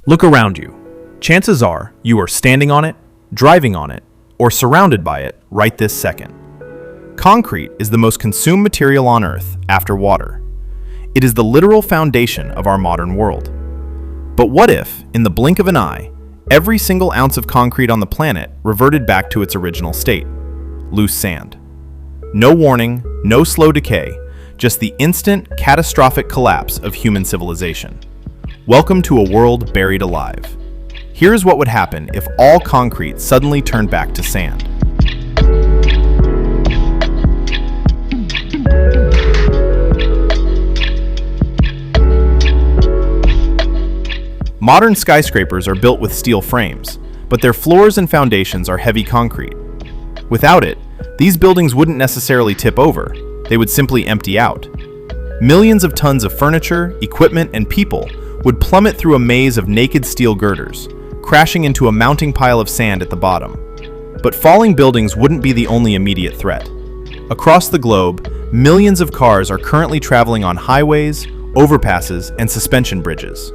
Look around you. Chances are you are standing on it, driving on it, or surrounded by it right this second. Concrete is the most consumed material on Earth after water. It is the literal foundation of our modern world. But what if, in the blink of an eye, every single ounce of concrete on the planet reverted back to its original state? Loose sand. No warning, no slow decay, just the instant, catastrophic collapse of human civilization. Welcome to a world buried alive. Here's what would happen if all concrete suddenly turned back to sand. Modern skyscrapers are built with steel frames, but their floors and foundations are heavy concrete. Without it, these buildings wouldn't necessarily tip over, they would simply empty out. Millions of tons of furniture, equipment, and people would plummet through a maze of naked steel girders, crashing into a mounting pile of sand at the bottom. But falling buildings wouldn't be the only immediate threat. Across the globe, millions of cars are currently traveling on highways, overpasses, and suspension bridges.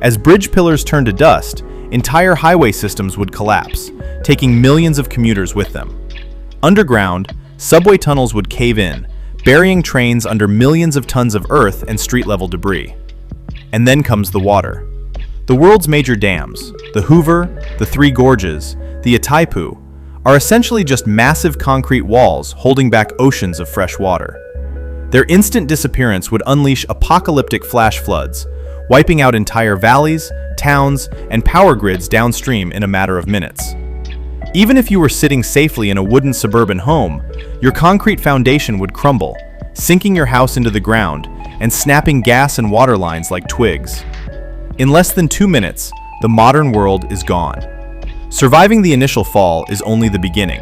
As bridge pillars turn to dust, entire highway systems would collapse, taking millions of commuters with them. Underground, subway tunnels would cave in, burying trains under millions of tons of earth and street-level debris. And then comes the water. The world's major dams, the Hoover, the Three Gorges, the Itaipu, are essentially just massive concrete walls holding back oceans of fresh water. Their instant disappearance would unleash apocalyptic flash floods, wiping out entire valleys, towns, and power grids downstream in a matter of minutes. Even if you were sitting safely in a wooden suburban home, your concrete foundation would crumble, sinking your house into the ground and snapping gas and water lines like twigs. In less than 2 minutes, the modern world is gone. Surviving the initial fall is only the beginning.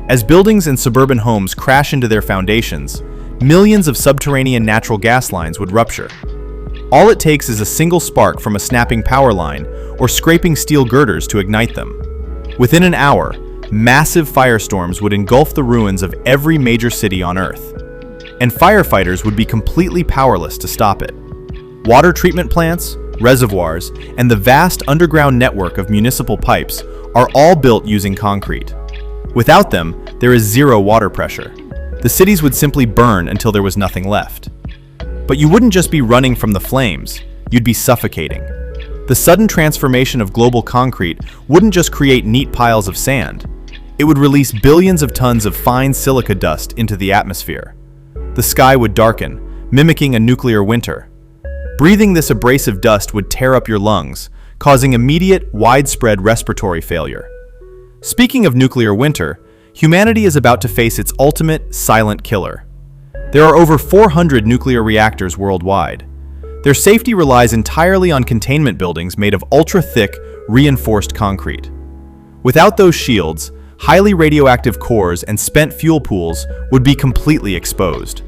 As buildings and suburban homes crash into their foundations, millions of subterranean natural gas lines would rupture. All it takes is a single spark from a snapping power line or scraping steel girders to ignite them. Within an hour, massive firestorms would engulf the ruins of every major city on Earth, and firefighters would be completely powerless to stop it. Water treatment plants, reservoirs, and the vast underground network of municipal pipes are all built using concrete. Without them, there is zero water pressure. The cities would simply burn until there was nothing left. But you wouldn't just be running from the flames, you'd be suffocating. The sudden transformation of global concrete wouldn't just create neat piles of sand. It would release billions of tons of fine silica dust into the atmosphere. The sky would darken, mimicking a nuclear winter. Breathing this abrasive dust would tear up your lungs, causing immediate, widespread respiratory failure. Speaking of nuclear winter, humanity is about to face its ultimate silent killer. There are over 400 nuclear reactors worldwide. Their safety relies entirely on containment buildings made of ultra-thick, reinforced concrete. Without those shields, highly radioactive cores and spent fuel pools would be completely exposed.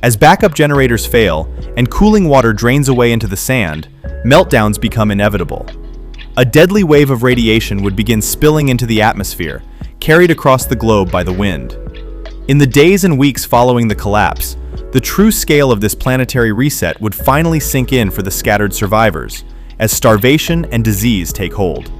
As backup generators fail and cooling water drains away into the sand, meltdowns become inevitable. A deadly wave of radiation would begin spilling into the atmosphere, carried across the globe by the wind. In the days and weeks following the collapse, the true scale of this planetary reset would finally sink in for the scattered survivors, as starvation and disease take hold.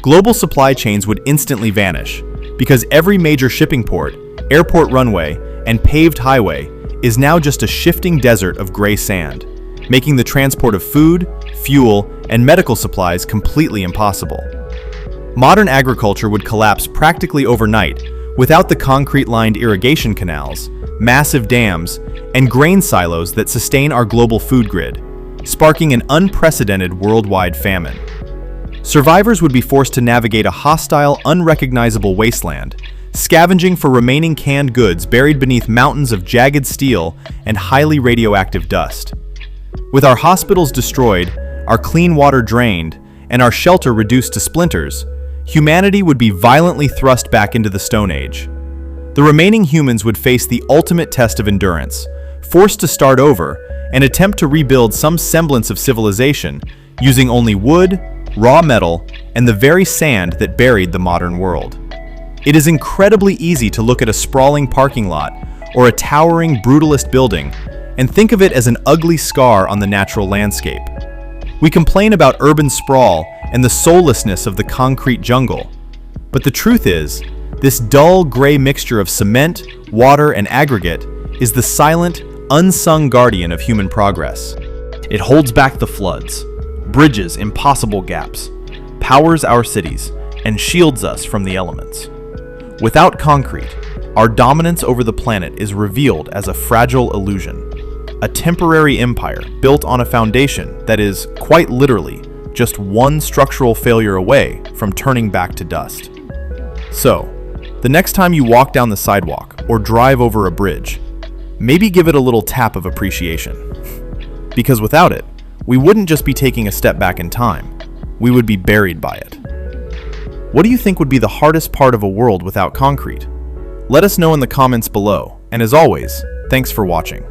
Global supply chains would instantly vanish, because every major shipping port, airport runway, and paved highway is now just a shifting desert of gray sand, making the transport of food, fuel, and medical supplies completely impossible. Modern agriculture would collapse practically overnight without the concrete-lined irrigation canals, massive dams, and grain silos that sustain our global food grid, sparking an unprecedented worldwide famine. Survivors would be forced to navigate a hostile, unrecognizable wasteland, scavenging for remaining canned goods buried beneath mountains of jagged steel and highly radioactive dust. With our hospitals destroyed, our clean water drained, and our shelter reduced to splinters, humanity would be violently thrust back into the Stone Age. The remaining humans would face the ultimate test of endurance, forced to start over and attempt to rebuild some semblance of civilization using only wood, raw metal, and the very sand that buried the modern world. It is incredibly easy to look at a sprawling parking lot or a towering brutalist building and think of it as an ugly scar on the natural landscape. We complain about urban sprawl and the soullessness of the concrete jungle. But the truth is, this dull gray mixture of cement, water, and aggregate is the silent, unsung guardian of human progress. It holds back the floods, bridges impossible gaps, powers our cities, and shields us from the elements. Without concrete, our dominance over the planet is revealed as a fragile illusion, a temporary empire built on a foundation that is, quite literally, just one structural failure away from turning back to dust. So, the next time you walk down the sidewalk or drive over a bridge, maybe give it a little tap of appreciation. Because without it, we wouldn't just be taking a step back in time, we would be buried by it. What do you think would be the hardest part of a world without concrete? Let us know in the comments below, and as always, thanks for watching.